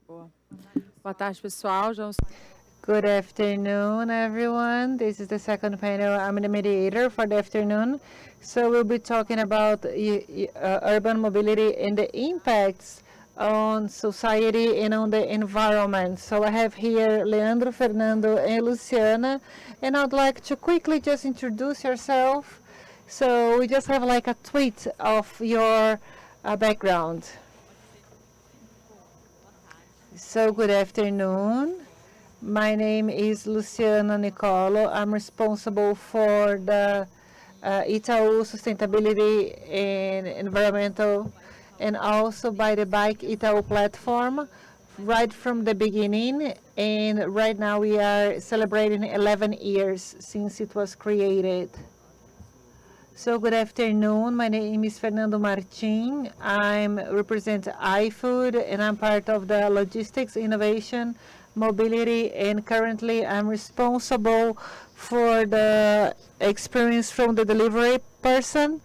Boa. Boa tarde, pessoal. Good afternoon, everyone. This is the second panel. I'm the mediator for the afternoon. So we'll be talking about urban mobility and the impacts on society and on the environment. So I have here Leandro, Fernando, and Luciana. And I'd like to quickly just introduce yourself. So we just have like a tweet of your background. So good afternoon. My name is Luciana Nicola. I'm responsible for the Itaú Sustainability and Environmental and also by the Bike Itaú platform right from the beginning. And right now we are celebrating 11 years since it was created. So good afternoon. My name is Fernando Martin. I represent iFood and I'm part of the logistics innovation mobility, and currently I'm responsible for the experience from the delivery person,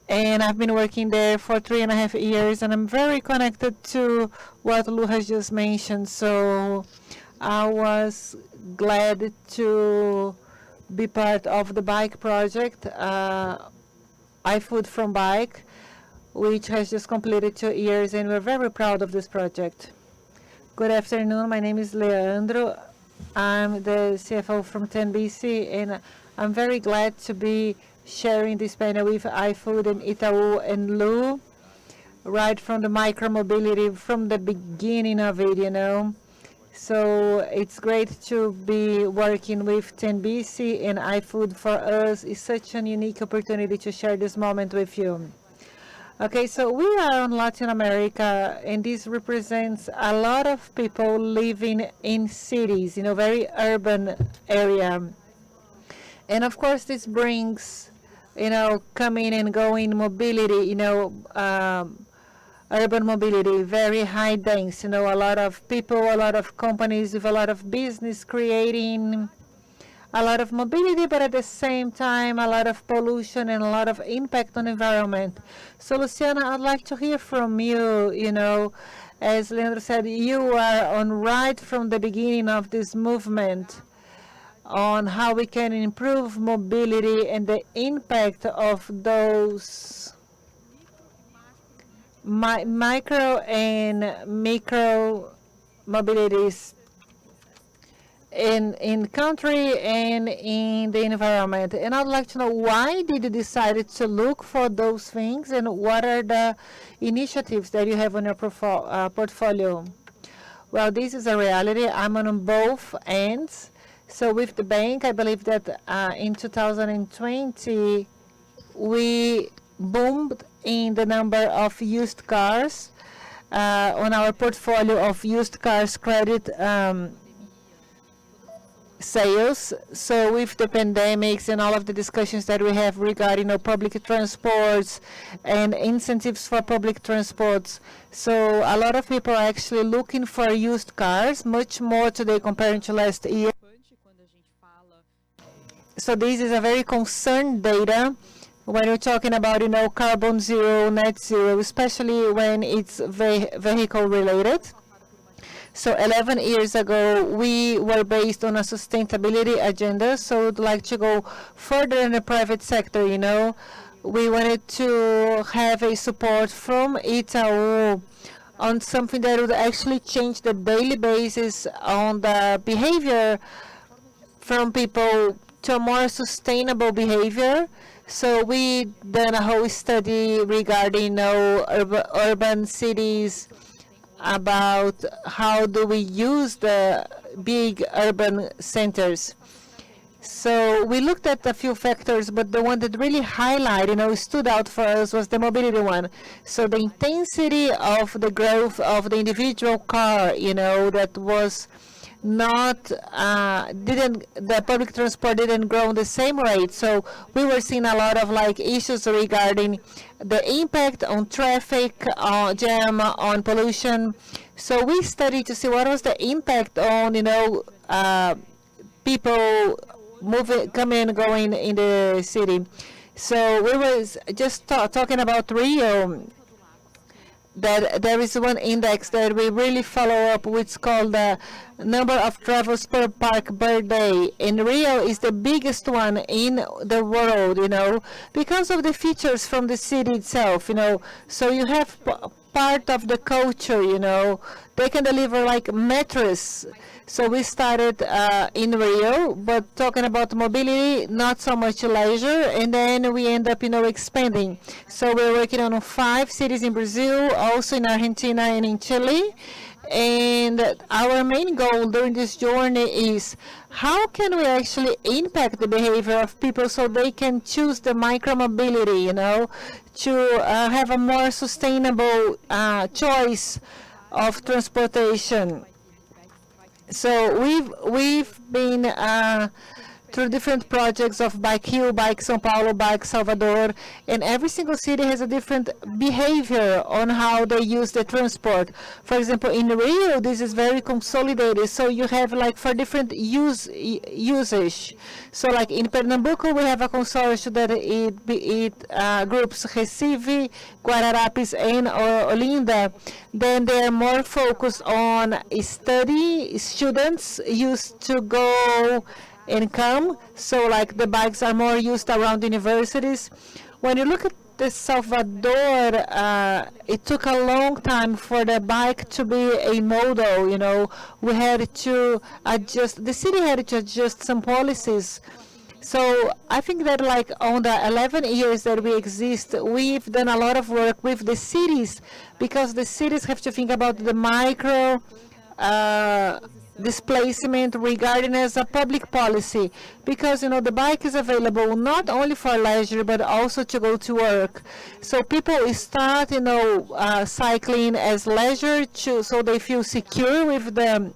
and I've been working there for 3.5 years, and I'm very connected to what Lu has just mentioned. So I was glad to be part of the bike project, iFood from Bike, which has just completed 2 years, and we're very proud of this project. Good afternoon. My name is Leandro. I'm the CFO from Tembici, and I'm very glad to be sharing this panel with iFood and Itaú and Lu, right from the micromobility, from the beginning of it. So it's great to be working with Tembici and iFood. For us, it's such an unique opportunity to share this moment with you. Okay, so we are in Latin America, and this represents a lot of people living in cities, very urban area. And of course, this brings, coming and going mobility, urban mobility, very high dense, a lot of people, a lot of companies with a lot of business creating a lot of mobility, but at the same time, a lot of pollution and a lot of impact on the environment. So, Luciana, I'd like to hear from you. As Leandro said, you are on right from the beginning of this movement on how we can improve mobility and the impact of those micro and micro mobilities in country and in the environment. And I'd like to know, why did you decide to look for those things, and what are the initiatives that you have on your portfolio? Well, this is a reality. I'm on both ends. So with the bank, I believe that in 2020 we boomed in the number of used cars on our portfolio of used cars credit sales. So with the pandemics and all of the discussions that we have regarding public transports and incentives for public transports, so a lot of people are actually looking for used cars, much more today compared to last year. So this is a very concerned data when you're talking about carbon zero, net zero, especially when it's vehicle related. So 11 years ago, we were based on a sustainability agenda. So we'd like to go further in the private sector. We wanted to have a support from Itaú on something that would actually change the daily basis on the behavior from people to a more sustainable behavior. So we done a whole study regarding urban cities, about how do we use the big urban centers. So we looked at a few factors, but the one that really stood out for us was the mobility one. So the intensity of the growth of the individual car, that was not didn't the public transport didn't grow at the same rate. So we were seeing a lot of issues regarding the impact on traffic, jam, on pollution. So we studied to see what was the impact on people coming and going in the city. So we was just talking about Rio. that there is one index that we really follow up, which is called the number of travels per park per day. And Rio is the biggest one in the world, because of the features from the city itself, So you have part of the culture, They can deliver like mattress. So we started in Rio, but talking about mobility, not so much leisure, and then we end up, expanding. So we're working on 5 cities in Brazil, also in Argentina and in Chile. And our main goal during this journey is how can we actually impact the behavior of people so they can choose the micromobility, to have a more sustainable choice of transportation. So we've been through different projects of Bike Rio, Bike São Paulo, Bike Salvador, and every single city has a different behavior on how they use the transport. For example, in Rio, this is very consolidated, so you have like for different usage. So like in Pernambuco, we have a consortium that it groups Recife, Guararapes, and Olinda. Then they are more focused on study. Students used to go and come, so like the bikes are more used around universities. When you look at the Salvador, it took a long time for the bike to be a model, We had to adjust, the city had to adjust some policies. So I think that like on the 11 years that we exist, we've done a lot of work with the cities, because the cities have to think about the micro displacement regarding as a public policy, because the bike is available not only for leisure but also to go to work. So people start cycling as leisure so they feel secure with the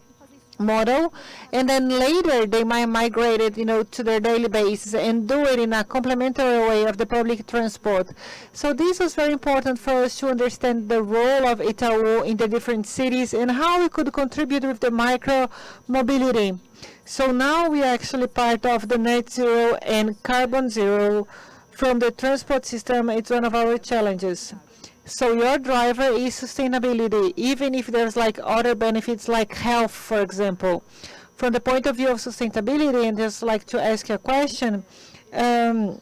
model, and then later they might migrate it to their daily basis and do it in a complementary way of the public transport. So this was very important for us to understand the role of Itaú in the different cities and how we could contribute with the micro mobility. So now we are actually part of the net zero and carbon zero from the transport system. It's one of our challenges. So your driver is sustainability, even if there's like other benefits like health, for example. From the point of view of sustainability, and just like to ask you a question, I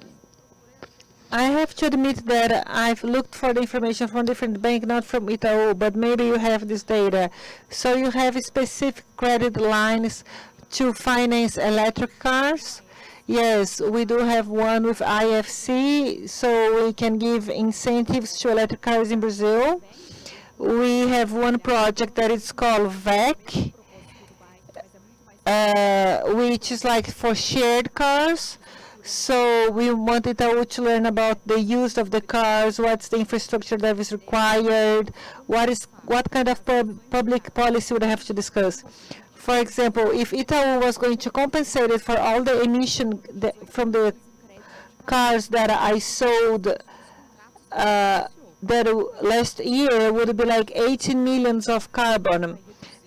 have to admit that I've looked for the information from different banks, not from Itaú, but maybe you have this data. So you have specific credit lines to finance electric cars. Yes, we do have one with IFC, so we can give incentives to electric cars in Brazil. We have one project that is called VEC, which is like for shared cars. So we want Itaú to learn about the use of the cars, what's the infrastructure that is required, what kind of public policy would I have to discuss. For example, if Itaú was going to compensate it for all the emission from the cars that I sold that last year, would be like 18 millions of carbon.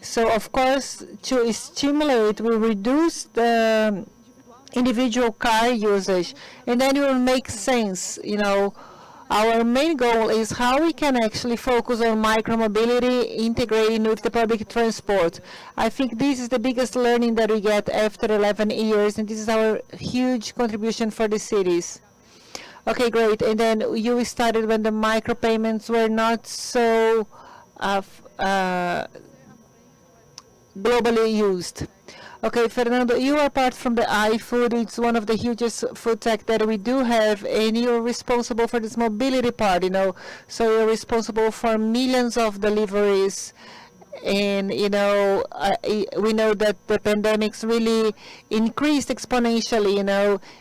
So of course, to stimulate, we reduce the individual car usage, and then it will make sense, Our main goal is how we can actually focus on micromobility, integrating with the public transport. I think this is the biggest learning that we get after 11 years, and this is our huge contribution for the cities. Okay, great. And then you started when the micropayments were not so globally used. Okay, Fernando, you are part from the iFood. It's one of the hugest food tech that we do have, and you're responsible for this mobility part, So you're responsible for millions of deliveries. And, we know that the pandemics really increased exponentially,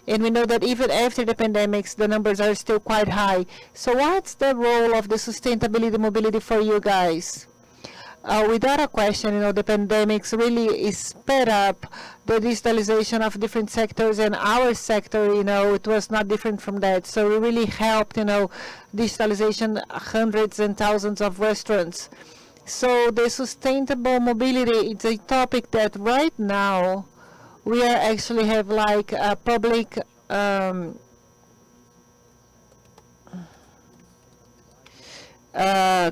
and we know that even after the pandemics, the numbers are still quite high. So what's the role of the sustainability mobility for you guys? Without a question, the pandemics really sped up the digitalization of different sectors, and our sector, it was not different from that. So we really helped, digitalization hundreds and thousands of restaurants. So the sustainable mobility, it's a topic that right now we are actually have like a public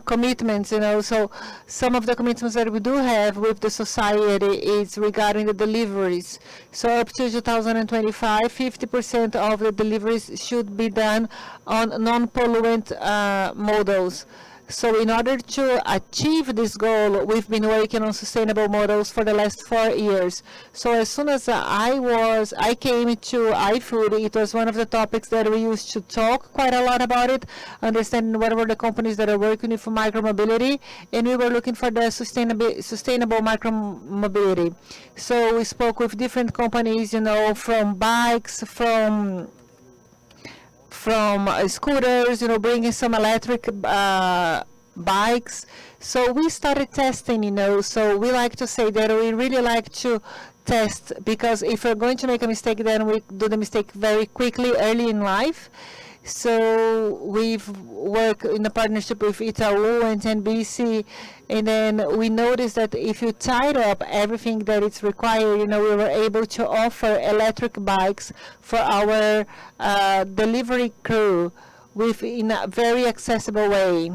commitments, so some of the commitments that we do have with the society is regarding the deliveries. So up to 2025, 50% of the deliveries should be done on non-pollutant models. So in order to achieve this goal, we've been working on sustainable models for the last 4 years. So as soon as I came to iFood, it was one of the topics that we used to talk quite a lot about it, understanding what were the companies that are working with micromobility, and we were looking for the sustainable micromobility. So we spoke with different companies, from bikes, from scooters, bringing some electric bikes. So we started testing, so we like to say that we really like to test, because if we're going to make a mistake, then we do the mistake very quickly, early in life. So we've worked in a partnership with Itaú and Tembici, and then we noticed that if you tied up everything that is required, we were able to offer electric bikes for our delivery crew in a very accessible way.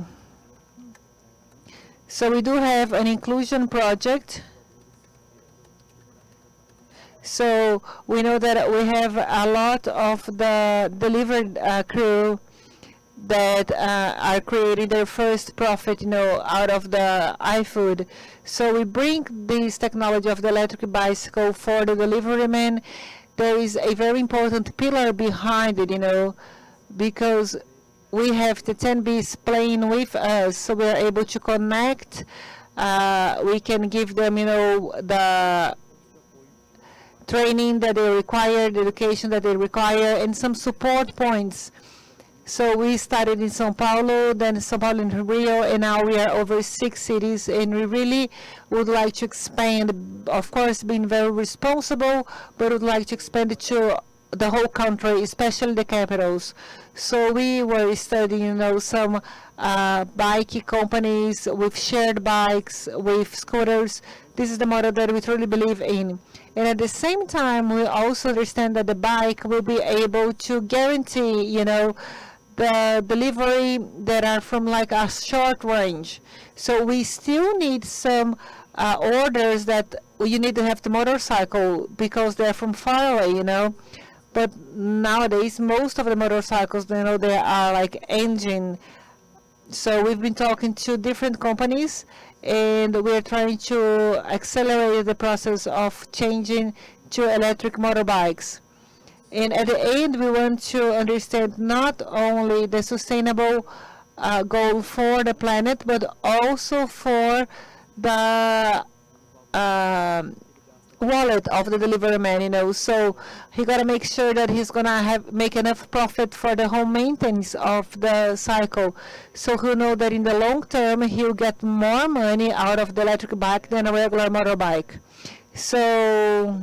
So we do have an inclusion project. So we know that we have a lot of the delivered crew that are creating their first profit, out of the iFood. So we bring this technology of the electric bicycle for the delivery man. There is a very important pillar behind it, because we have the Tembici playing with us, so we are able to connect. We can give them, the training that they require, the education that they require, and some support points. So we started in São Paulo, then São Paulo and Rio, and now we are over 6 cities, and we really would like to expand, of course, being very responsible, but would like to expand it to the whole country, especially the capitals. So we were studying, some bike companies with shared bikes, with scooters. This is the model that we truly believe in. And at the same time, we also understand that the bike will be able to guarantee, the delivery that are from like a short range. So we still need some orders that you need to have the motorcycle because they're from far away, But nowadays, most of the motorcycles, they are like engine. So we've been talking to different companies, and we're trying to accelerate the process of changing to electric motorbikes. And at the end, we want to understand not only the sustainable goal for the planet, but also for the wallet of the delivery man, so he got to make sure that he's gonna make enough profit for the home maintenance of the cycle, so he'll know that in the long term he'll get more money out of the electric bike than a regular motorbike. So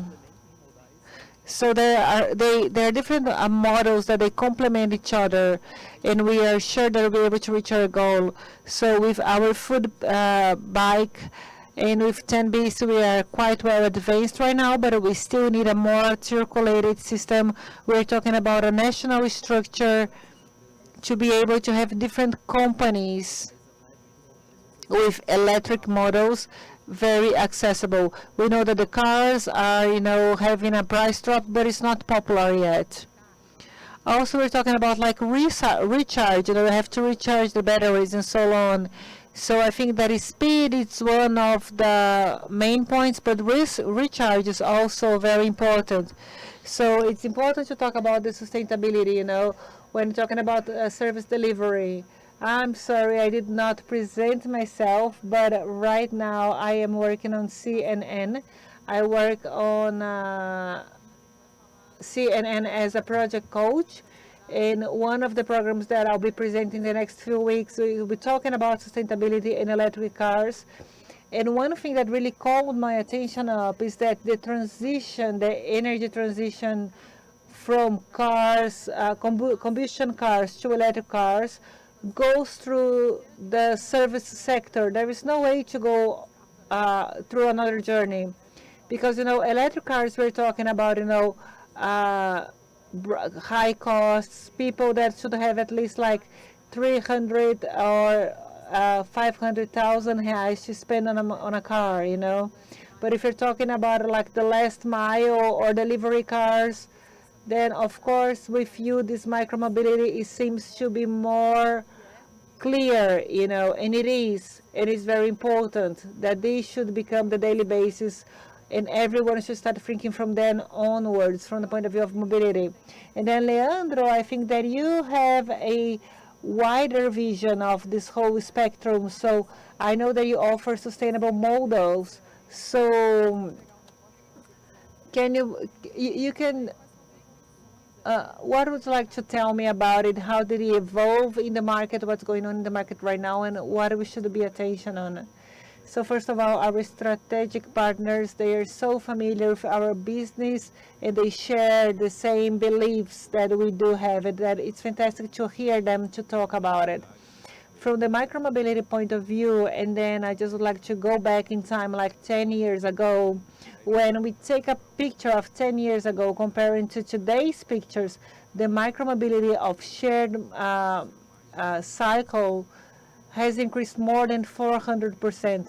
there are different models that they complement each other, and we are sure that we'll be able to reach our goal. So with our food bike and with Tembici, we are quite well advanced right now, but we still need a more articulated system. We're talking about a national structure to be able to have different companies with electric models very accessible. We know that the cars are, having a price drop, but it's not popular yet. Also, we're talking about like recharge. We have to recharge the batteries and so on. So I think that speed is one of the main points, but recharge is also very important. So it's important to talk about the sustainability, when talking about service delivery. I'm sorry, I did not present myself, but right now I am working on CNN. I work on CNN as a project coach. In one of the programs that I'll be presenting the next few weeks, we'll be talking about sustainability in electric cars. And one thing that really called my attention up is that the energy transition from cars, combustion cars to electric cars goes through the service sector. There is no way to go through another journey, because electric cars, we're talking about high costs, people that should have at least like 300 or 500,000 reais to spend on a car, you know. But if you're talking about like the last mile or delivery cars, then of course with you this micromobility, it seems to be more clear, you know, and it is very important that this should become the daily basis, and everyone should start thinking from then onwards from the point of view of mobility. And then Leandro, I think that you have a wider vision of this whole spectrum. So I know that you offer sustainable models. So can you can what would you like to tell me about it? How did it evolve in the market? What's going on in the market right now, and what we should be attention on? So first of all, our strategic partners, they are so familiar with our business and they share the same beliefs that we do have, and that it's fantastic to hear them to talk about it. From the micromobility point of view, and then I just would like to go back in time like 10 years ago. When we take a picture of 10 years ago comparing to today's pictures, the micromobility of shared cycle has increased more than 400%.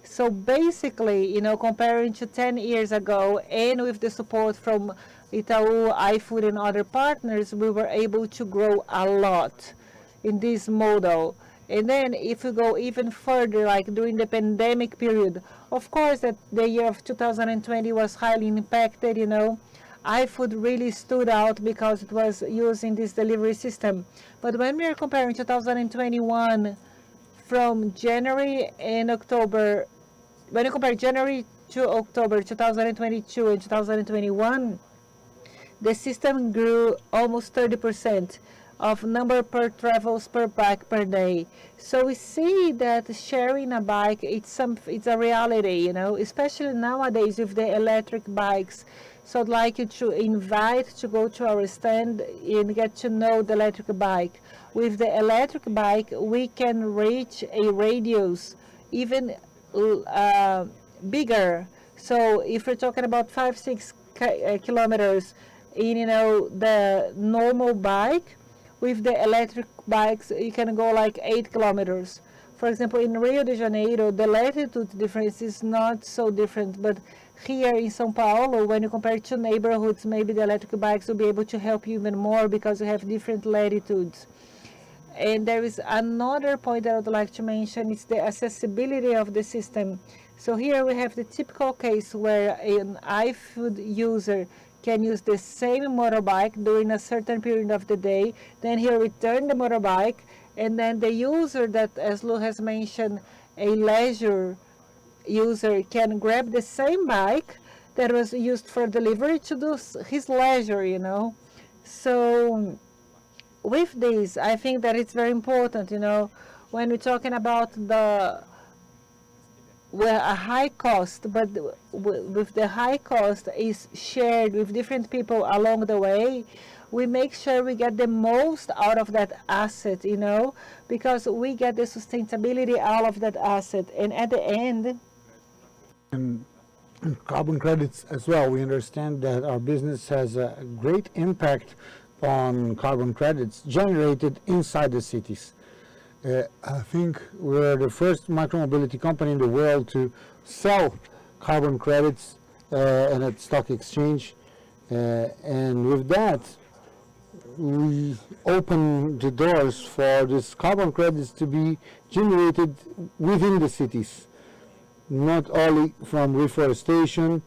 So basically, you know, comparing to 10 years ago and with the support from Itaú, iFood, and other partners, we were able to grow a lot in this model. And then if we go even further, like during the pandemic period, of course that the year of 2020 was highly impacted, you know. iFood really stood out because it was using this delivery system. But when we are comparing 2021 from January and October, when you compare January to October 2022 and 2021, the system grew almost 30% of number per travels per bike per day. So we see that sharing a bike, it's a reality, you know, especially nowadays with the electric bikes. So I'd like you to invite to go to our stand and get to know the electric bike. With the electric bike, we can reach a radius even bigger. So if we're talking about 5-6 kilometers in, you know, the normal bike, with the electric bikes, you can go like 8 kilometers. For example, in Rio de Janeiro, the latitude difference is not so different, but here in São Paulo, when you compare two neighborhoods, maybe the electric bikes will be able to help you even more because you have different latitudes. And there is another point that I would like to mention, it's the accessibility of the system. So here we have the typical case where an iFood user can use the same motorbike during a certain period of the day, then he'll return the motorbike, and then the user that, as Lu has mentioned, a leisure user can grab the same bike that was used for delivery to do his leisure, you know. So with this, I think that it's very important, you know, when we're talking about a high cost, but with the high cost is shared with different people along the way, we make sure we get the most out of that asset, you know, because we get the sustainability out of that asset. And at the end, and carbon credits as well. We understand that our business has a great impact on carbon credits generated inside the cities. I think we're the first micromobility company in the world to sell carbon credits and at stock exchange. And with that, we open the doors for these carbon credits to be generated within the cities, not only from reforestation,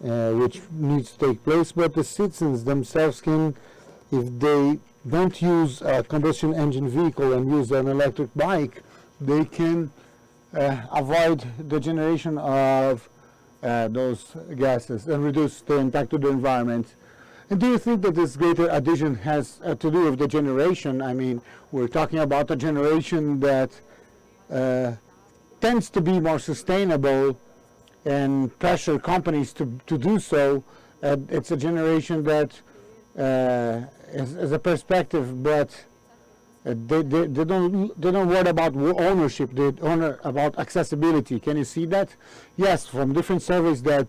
which needs to take place, but the citizens themselves can, if they don't use a combustion engine vehicle and use an electric bike, they can avoid the generation of those gases and reduce the impact to the environment. And do you think that this greater addition has to do with the generation? I mean, we're talking about a generation that tends to be more sustainable and pressure companies to do so. It's a generation that is a perspective, but they don't worry about ownership. They honor about accessibility. Can you see that? Yes, from different surveys that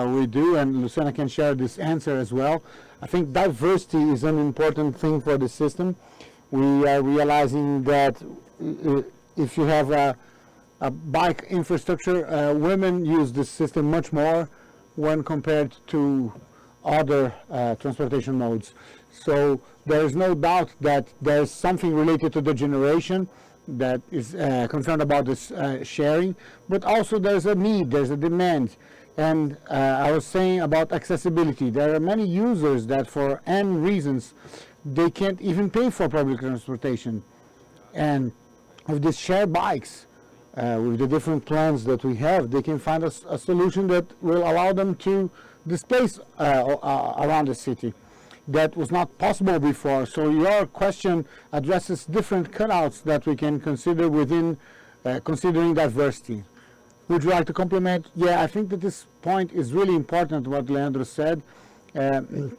we do, and Luciana can share this answer as well. I think diversity is an important thing for the system. We are realizing that if you have a bike infrastructure, women use this system much more when compared to other transportation modes. So there is no doubt that there's something related to the generation that is concerned about this sharing, but also there's a need, there's a demand. And I was saying about accessibility. There are many users that for N reasons, they can't even pay for public transportation. And with these shared bikes, with the different plans that we have, they can find a solution that will allow them to displace around the city. That was not possible before. So your question addresses different cutouts that we can consider within considering diversity. Would you like to complement? Yeah, I think that this point is really important, what Leandro said. When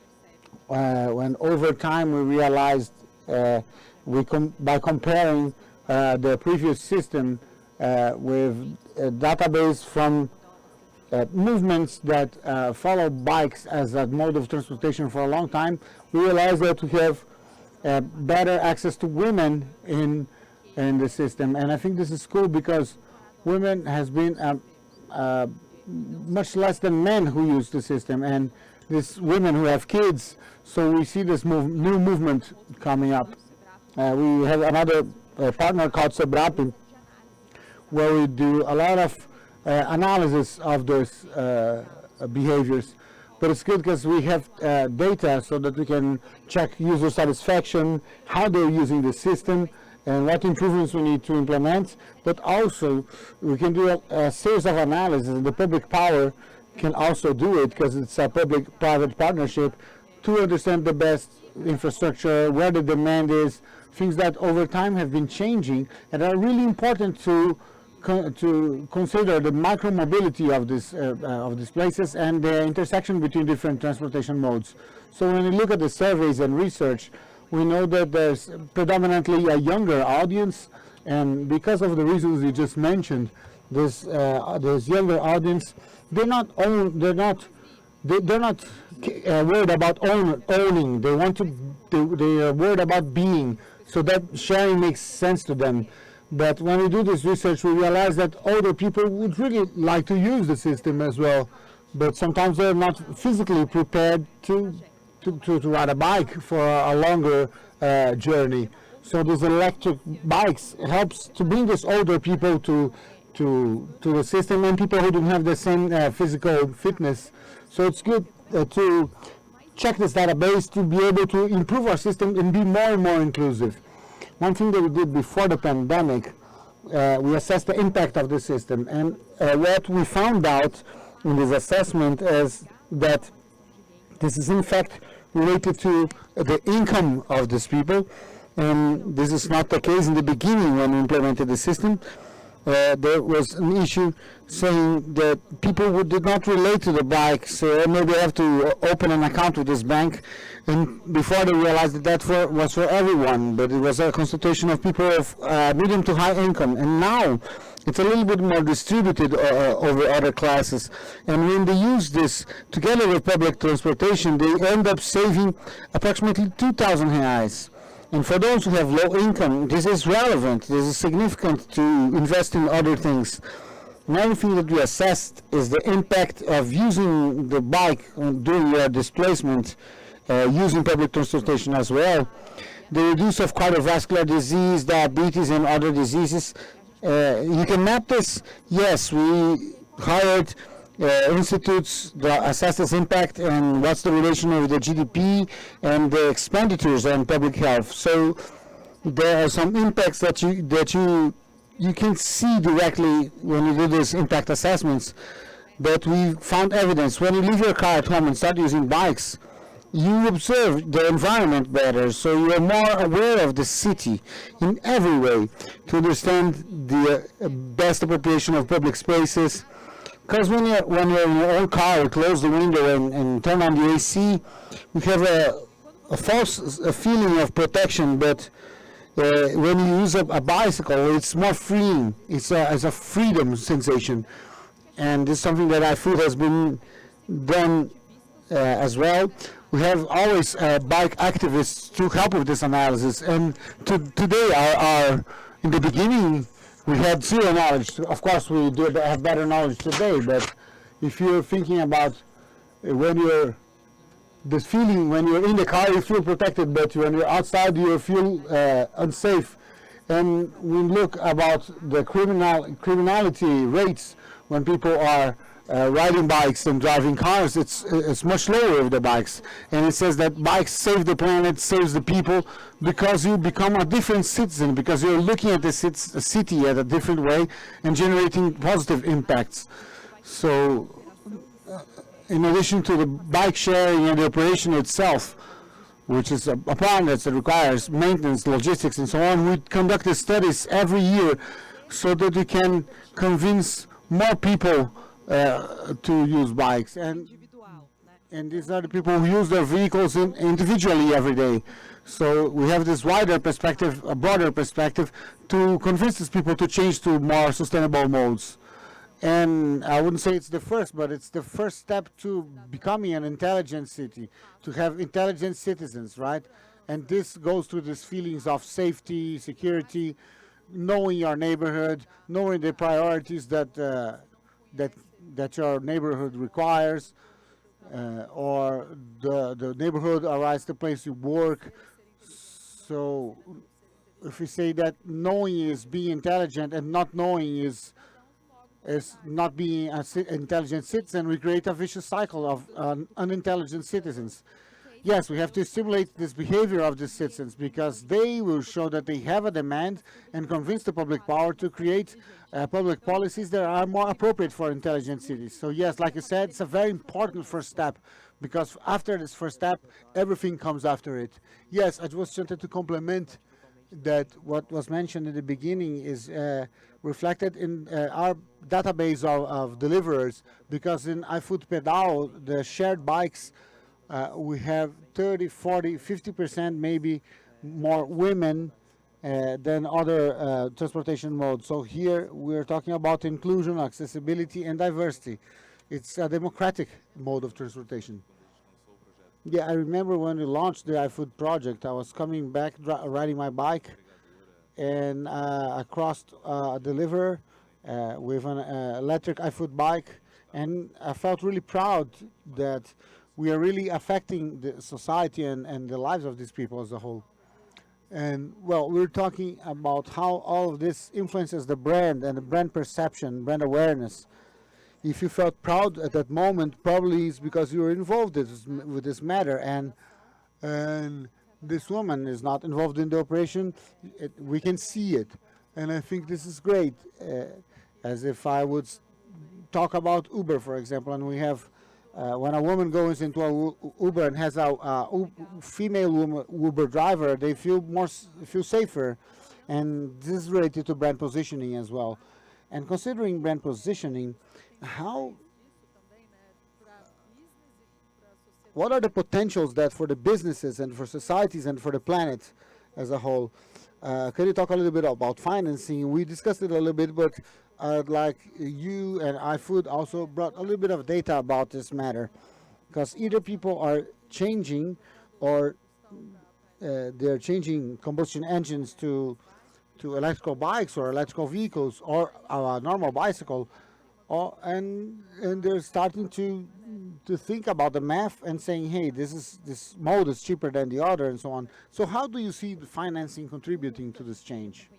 over time we realized by comparing the previous system with a database from movements that follow bikes as a mode of transportation for a long time, we realized that we have better access to women in the system. And I think this is cool because women has been much less than men who use the system, and these women who have kids, so we see this new movement coming up. We have another partner called Sebrapi, where we do a lot of analysis of those behaviors. But it's good because we have data so that we can check user satisfaction, how they're using the system, and what improvements we need to implement. But also, we can do a series of analysis, and the public power can also do it because it's a public-private partnership to understand the best infrastructure, where the demand is, things that over time have been changing and are really important to consider the micro-mobility of these places and the intersection between different transportation modes. So when we look at the surveys and research, we know that there's predominantly a younger audience, and because of the reasons you just mentioned, this younger audience, they're not worried about owning. They are worried about being. So that sharing makes sense to them. But when we do this research, we realize that older people would really like to use the system as well, but sometimes they're not physically prepared to ride a bike for a longer journey. So these electric bikes helps to bring these older people to the system, and people who don't have the same physical fitness. So it's good to check this database to be able to improve our system and be more and more inclusive. One thing that we did before the pandemic, we assessed the impact of the system, and what we found out in this assessment is that this is in fact related to the income of these people, and this is not the case in the beginning when we implemented the system. There was an issue saying that people who did not relate to the bike, so maybe have to open an account with this bank, and before they realized that was for everyone, but it was a concentration of people of medium to high income, and now it's a little bit more distributed over other classes. And when they use this together with public transportation, they end up saving approximately 2,000 reais. And for those who have low income, this is relevant, this is significant to invest in other things. Another thing that we assessed is the impact of using the bike during your displacement, using public transportation as well. The reduce of cardiovascular disease, diabetes, and other diseases. You can map this. Yes, we hired institutes that assess this impact and what's the relation with the GDP and the expenditures on public health. So there are some impacts that you can see directly when you do these impact assessments, that we found evidence. When you leave your car at home and start using bikes, you observe the environment better, so you are more aware of the city in every way to understand the best appropriation of public spaces. Because when you're in your own car, you close the window and turn on the AC, we have a false feeling of protection, but when you use a bicycle, it's more freeing. It's a freedom sensation. And this is something that iFood has been done as well. We have always bike activists to help with this analysis. And today, in the beginning, we had zero knowledge. Of course, we did have better knowledge today, but if you're thinking about when you're this feeling, when you're in the car you feel protected, but when you're outside you feel unsafe. And we look about the criminality rates when people are riding bikes and driving cars, it's much lower with the bikes. And it says that bikes save the planet, saves the people, because you become a different citizen, because you're looking at the city at a different way and generating positive impacts. So in addition to the bike sharing and the operation itself, which is a part that requires maintenance, logistics, and so on, we conduct studies every year so that we can convince more people to use bikes. And these are the people who use their vehicles individually every day. So we have this wider perspective, a broader perspective, to convince these people to change to more sustainable modes. And I wouldn't say it's the first, but it's the first step to becoming an intelligent city, to have intelligent citizens, right? And this goes through these feelings of safety, security, knowing your neighborhood, knowing the priorities that your neighborhood requires, or the neighborhood arises the place you work. So if we say that knowing is being intelligent and not knowing is not being an intelligent citizen, we create a vicious cycle of unintelligent citizens. Yes, we have to stimulate this behavior of the citizens, because they will show that they have a demand and convince the public power to create public policies that are more appropriate for intelligent cities. So yes, like I said, it's a very important first step, because after this first step, everything comes after it. Yes, I just wanted to complement that what was mentioned in the beginning is reflected in our database of deliverers, because in iFood Pedal, the shared bikes, we have 30, 40, 50% maybe more women than other transportation modes. So here we're talking about inclusion, accessibility, and diversity. It's a democratic mode of transportation. Yeah, I remember when we launched the iFood project, I was coming back riding my bike, and I crossed a deliverer with an electric iFood bike, and I felt really proud that we are really affecting the society and the lives of these people as a whole. And well, we're talking about how all of this influences the brand and the brand perception, brand awareness. If you felt proud at that moment, probably it's because you were involved with this matter, and this woman is not involved in the operation. We can see it, and I think this is great. As if I would talk about Uber, for example, and we have when a woman goes into a Uber and has a female Uber driver, they feel safer, and this is related to brand positioning as well. And considering brand positioning, what are the potentials that for the businesses and for societies and for the planet as a whole? Can you talk a little bit about financing? We discussed it a little bit, but I'd like you and iFood also brought a little bit of data about this matter, because either people are changing or they're changing combustion engines to electrical bikes or electrical vehicles or a normal bicycle, and they're starting to think about the math and saying, hey, this mode is cheaper than the other, and so on. So how do you see the financing contributing to this change?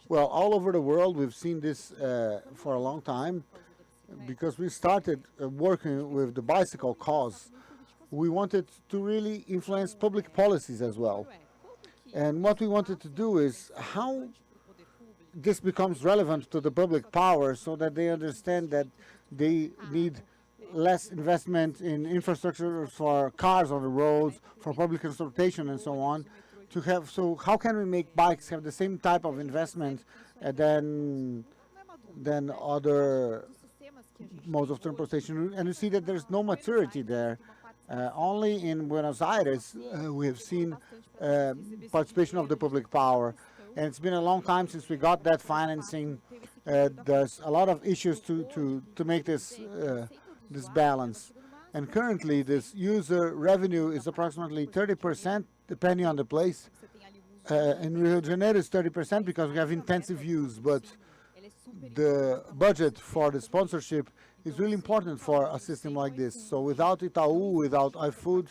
Well, all over the world, we've seen this for a long time, because we started working with the bicycle cause. We wanted to really influence public policies as well. And what we wanted to do is how this becomes relevant to the public power, so that they understand that they need less investment in infrastructure for cars on the roads, for public transportation, and so on. So how can we make bikes have the same type of investment than other modes of transportation? And you see that there's no maturity there. Only in Buenos Aires we have seen participation of the public power. And it's been a long time since we got that financing. There's a lot of issues to make this balance. And currently, this user revenue is approximately 30%, depending on the place. In Rio de Janeiro, it's 30% because we have intensive use. But the budget for the sponsorship is really important for a system like this. So without Itaú, without iFood,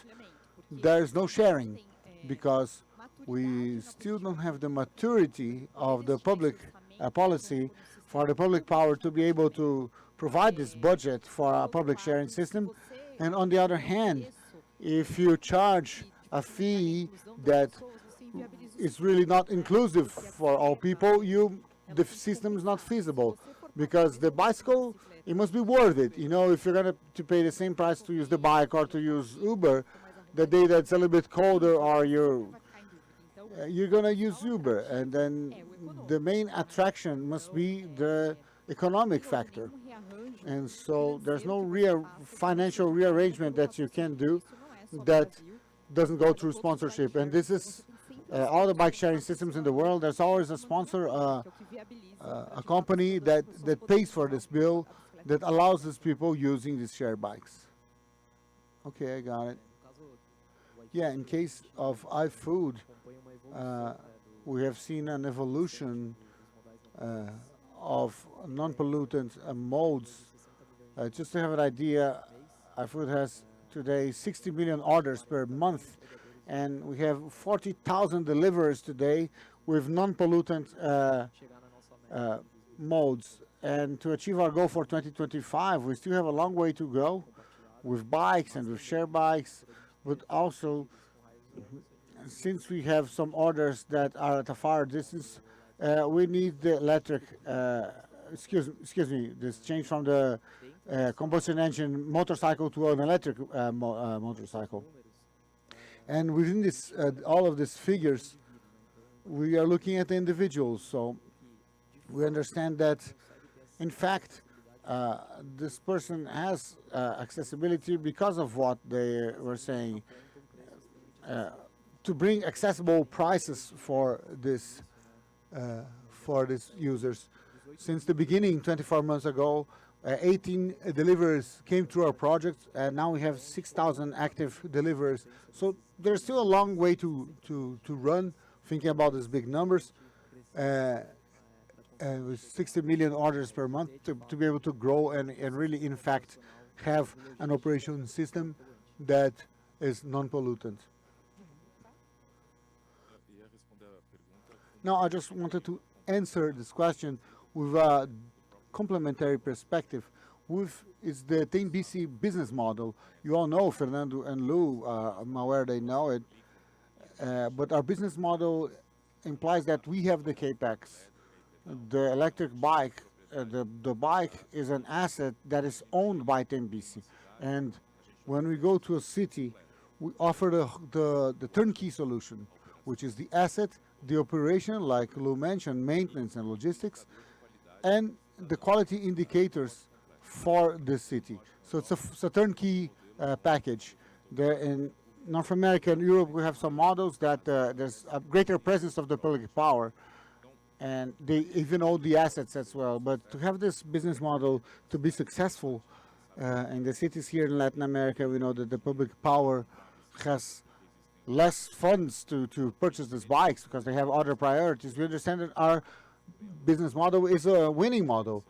there's no sharing, because we still don't have the maturity of the public policy for the public power to be able to provide this budget for a public sharing system. And on the other hand, if you charge a fee that is really not inclusive for all people, the system is not feasible, because the bicycle, it must be worth it. You know, if you're going to pay the same price to use the bike or to use Uber, the day that's a little bit colder, or you're going to use Uber, and then the main attraction must be the economic factor. And so there's no real financial rearrangement that you can do that doesn't go through sponsorship. And this is all the bike sharing systems in the world. There's always a sponsor, a company that pays for this bill, that allows these people using these shared bikes. Okay, I got it. Yeah, in case of iFood, we have seen an evolution of non-pollutant modes. Just to have an idea, iFood has today 60 million orders per month, and we have 40,000 deliverers today with non-pollutant modes. And to achieve our goal for 2025, we still have a long way to go with bikes and with share bikes, but also, since we have some orders that are at a far distance, we need the electric, excuse me, this change from the combustion engine motorcycle to an electric motorcycle. And within this, all of these figures, we are looking at the individuals. So we understand that, in fact, this person has accessibility because of what they were saying, to bring accessible prices for these users. Since the beginning, 24 months ago, 18 deliverers came through our project, and now we have 6,000 active deliverers. So there's still a long way to run, thinking about these big numbers. With 60 million orders per month, to be able to grow and really, in fact, have an operation system that is non-pollutant. Now, I just wanted to answer this question with a complementary perspective. Is the Tembici business model. You all know Fernando and Lu, I'm aware they know it, but our business model implies that we have the capex. The electric bike, the bike is an asset that is owned by Tembici. And when we go to a city, we offer the turnkey solution, which is the asset, the operation, like Lu mentioned, maintenance and logistics, and the quality indicators for the city. So it's a turnkey package. There in North America and Europe, we have some models that there's a greater presence of the public power, and they even own the assets as well. But to have this business model to be successful in the cities here in Latin America, we know that the public power has less funds to purchase these bikes because they have other priorities. We understand that our business model is a winning model.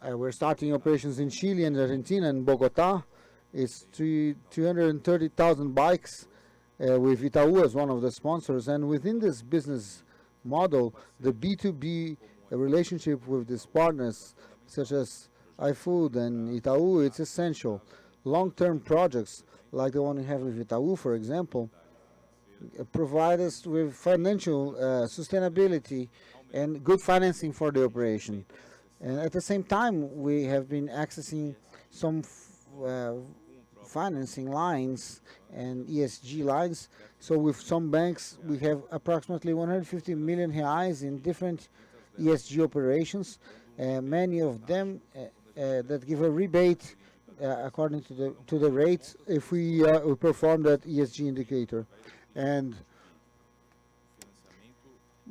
We're starting operations in Chile and Argentina and Bogota. It's 230,000 bikes with Itaú as one of the sponsors. And within this business model, the B2B relationship with these partners, such as iFood and Itaú, it's essential. Long-term projects, like the one we have with Itaú, for example, provide us with financial sustainability and good financing for the operation. And at the same time, we have been accessing some financing lines and ESG lines. So with some banks, we have approximately 150 million reais in different ESG operations. Many of them that give a rebate according to the rates if we perform that ESG indicator. And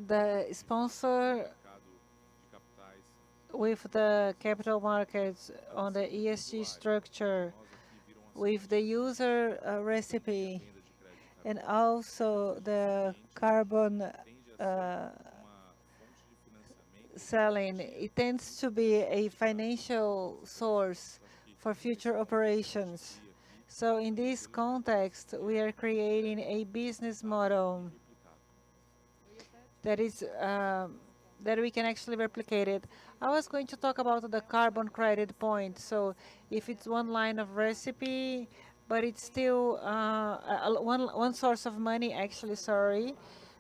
the sponsor with the capital markets on the ESG structure, with the user recipe, and also the carbon selling, it tends to be a financial source for future operations. So in this context, we are creating a business model that is that we can actually replicate it. I was going to talk about the carbon credit point. So if it's one line of recipe, but it's still one source of money, actually, sorry,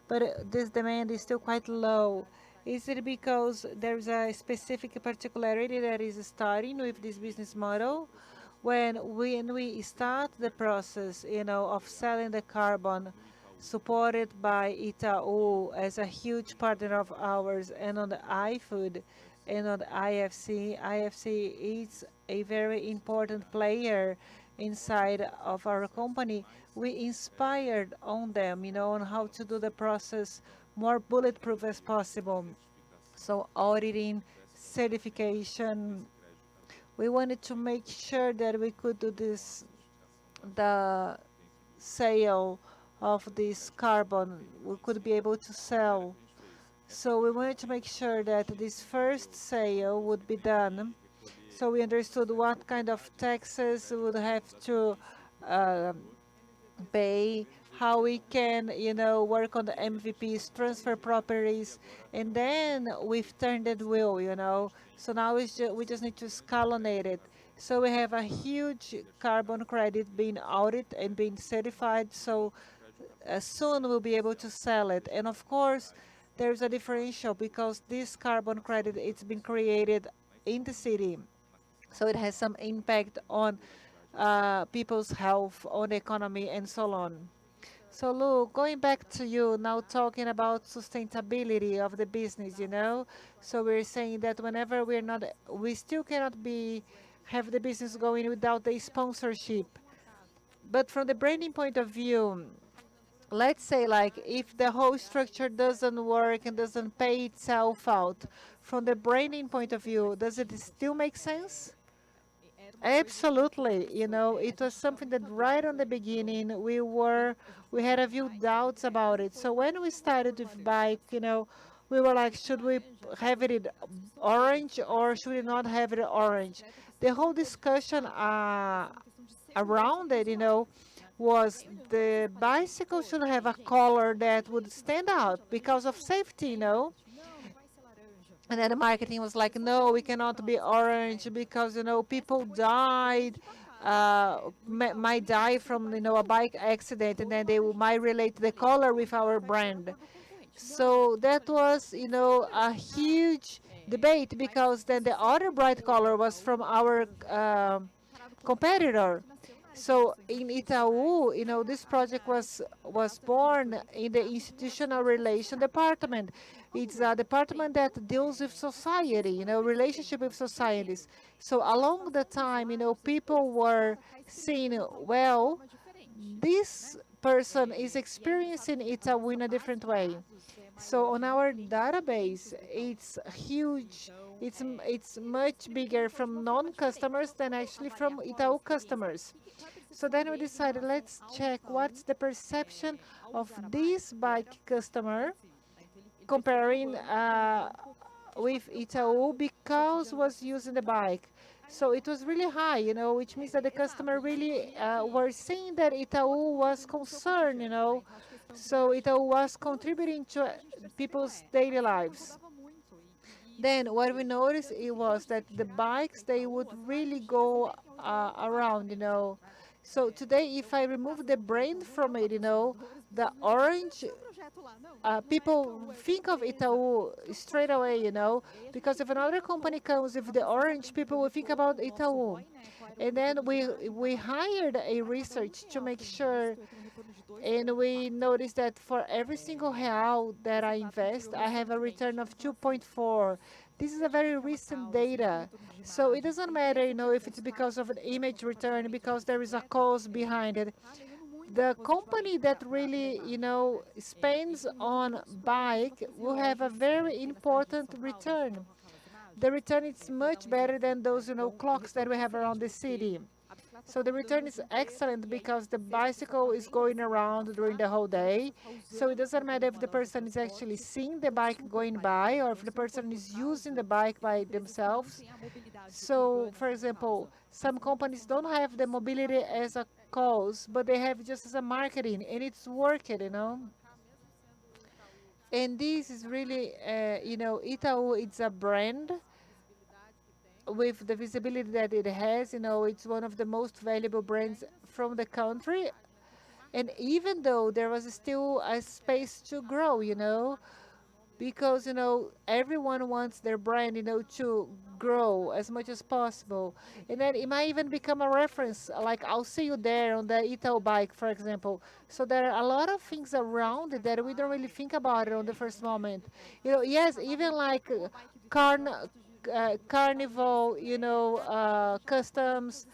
but this demand is still quite low. Is it because there's a specific particularity that is starting with this business model? When we start the process, of selling the carbon, supported by Itaú as a huge partner of ours, and on the iFood and on the IFC. IFC is a very important player inside of our company. We inspired on them, on how to do the process more bulletproof as possible. So auditing, certification, we wanted to make sure that we could do this, the sale of this carbon, we could be able to sell. So we wanted to make sure that this first sale would be done. So we understood what kind of taxes we would have to uh, pay, how we can, work on the MVPs, transfer properties, and then we've turned the wheel, So now we just need to escalonate it. So we have a huge carbon credit being audited and being certified. So soon we'll be able to sell it. And of course, there's a differential because this carbon credit, it's been created in the city. So it has some impact on people's health, on the economy, and so on. So Lu, going back to you now, talking about sustainability of the business. So we're saying that whenever we still cannot have the business going without the sponsorship. But from the branding point of view, let's say like if the whole structure doesn't work and doesn't pay itself out, from the branding point of view, does it still make sense? Absolutely. It was something that right on the beginning we had a few doubts about it. So when we started with bike, we were like, should we have it in orange or should we not have it orange? The whole discussion around it, was the bicycle should have a color that would stand out because of safety. And then the marketing was like, no, we cannot be orange because, people died, might die from, a bike accident, and then might relate the color with our brand. So that was, a huge debate because then the other bright color was from our competitor. So in Itaú, this project was born in the institutional relation department. It's a department that deals with society, relationship with societies. So along the time, people were seeing, well, this person is experiencing Itaú in a different way. So on our database, it's huge. It's much bigger from non-customers than actually from Itaú customers. So then we decided, let's check what's the perception of this bike customer comparing with Itaú because was using the bike. So it was really high, which means that the customer really were seeing that Itaú was concerned, So Itaú was contributing to people's daily lives. Then what we noticed it was that the bikes, they would really go around, So today, if I remove the brand from it, the orange, people think of Itaú straight away, because if another company comes with the orange, people will think about Itaú. And then we hired a research to make sure, and we noticed that for every single real that I invest, I have a return of 2.4. This is a very recent data. So it doesn't matter, if it's because of an image return, because there is a cause behind it. The company that really, spends on bike will have a very important return. The return is much better than those, clocks that we have around the city. So the return is excellent because the bicycle is going around during the whole day. So it doesn't matter if the person is actually seeing the bike going by or if the person is using the bike by themselves. So, for example, some companies don't have the mobility as a cause, but they have just as a marketing, and it's working, you know. And this is really, Itaú, it's a brand with the visibility that it has. You know, it's one of the most valuable brands from the country. And even though there was still a space to grow, you know, because everyone wants their brand to grow as much as possible, and then it might even become a reference, like I'll see you there on the Itaú bike, for example. So there are a lot of things around it that we don't really think about it on the first moment. Yes, even like carnival, customs,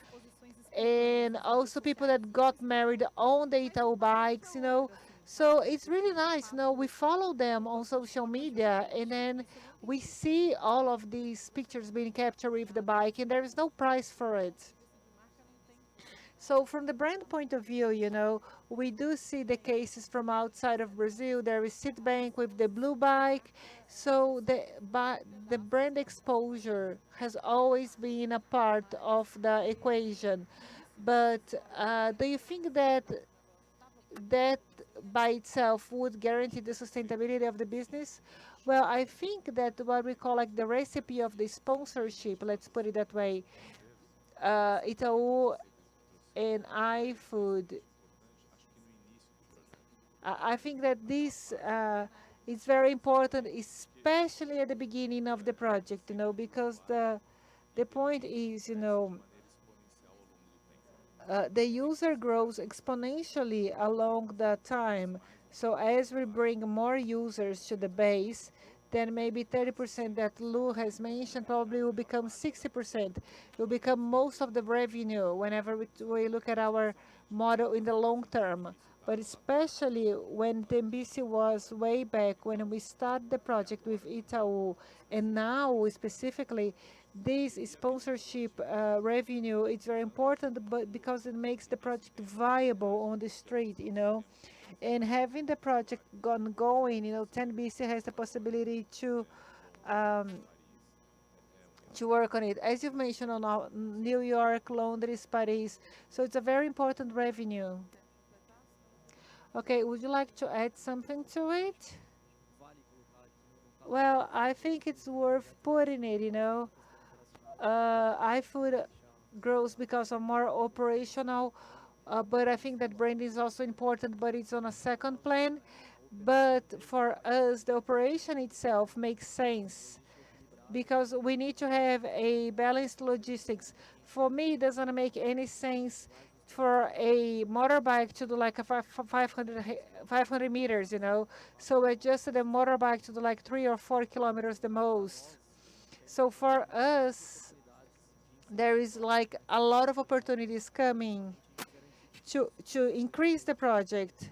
and also people that got married on the Itaú bikes, So it's really nice, we follow them on social media, and then we see all of these pictures being captured with the bike, and there is no price for it. So from the brand point of view, we do see the cases from outside of Brazil. There is Citibank with the blue bike. So the brand exposure has always been a part of the equation. But do you think that that by itself would guarantee the sustainability of the business? Well, I think that what we call like the recipe of the sponsorship, let's put it that way, Itaú and iFood, I think that this is very important, especially at the beginning of the project, because the point is, the user grows exponentially along the time. So as we bring more users to the base, then maybe 30% that Lu has mentioned probably will become 60%. Will become most of the revenue whenever we look at our model in the long term. But especially when Tembici was way back when we started the project with Itaú, and now specifically this sponsorship revenue, it's very important, but because it makes the project viable on the street, and having the project going, 10BC has the possibility to work on it, as you've mentioned, on New York, Londres, Paris. So it's a very important revenue. Okay, would you like to add something to it? Well, I think it's worth putting it, iFood grows because of more operational, but I think that brand is also important, but it's on a second plan. But for us, the operation itself makes sense because we need to have a balanced logistics. For me, it doesn't make any sense for a motorbike to do like a 500 meters, So adjusted a motorbike to do like 3 or 4 kilometers the most. So for us, there is like a lot of opportunities coming to increase the project,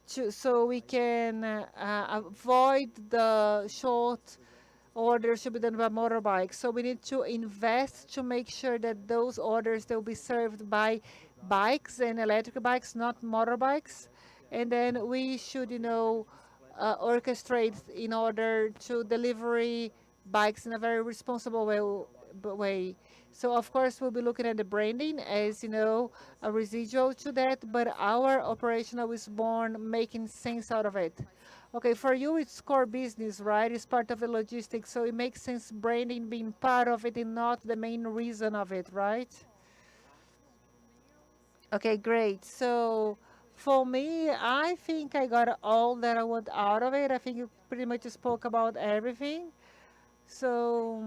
so we can avoid the short orders to be done by motorbikes. So we need to invest to make sure that those orders will be served by bikes and electric bikes, not motorbikes. And then we should, orchestrate in order to delivery bikes in a very responsible way. So of course we'll be looking at the branding as a residual to that, but our operational is born making sense out of it. Okay, for you it's core business, right? It's part of the logistics, so it makes sense branding being part of it and not the main reason of it, right? Okay, great. So for me, I think I got all that I want out of it. I think you pretty much spoke about everything. So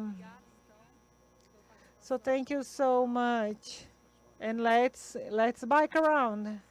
thank you so much. And let's bike around.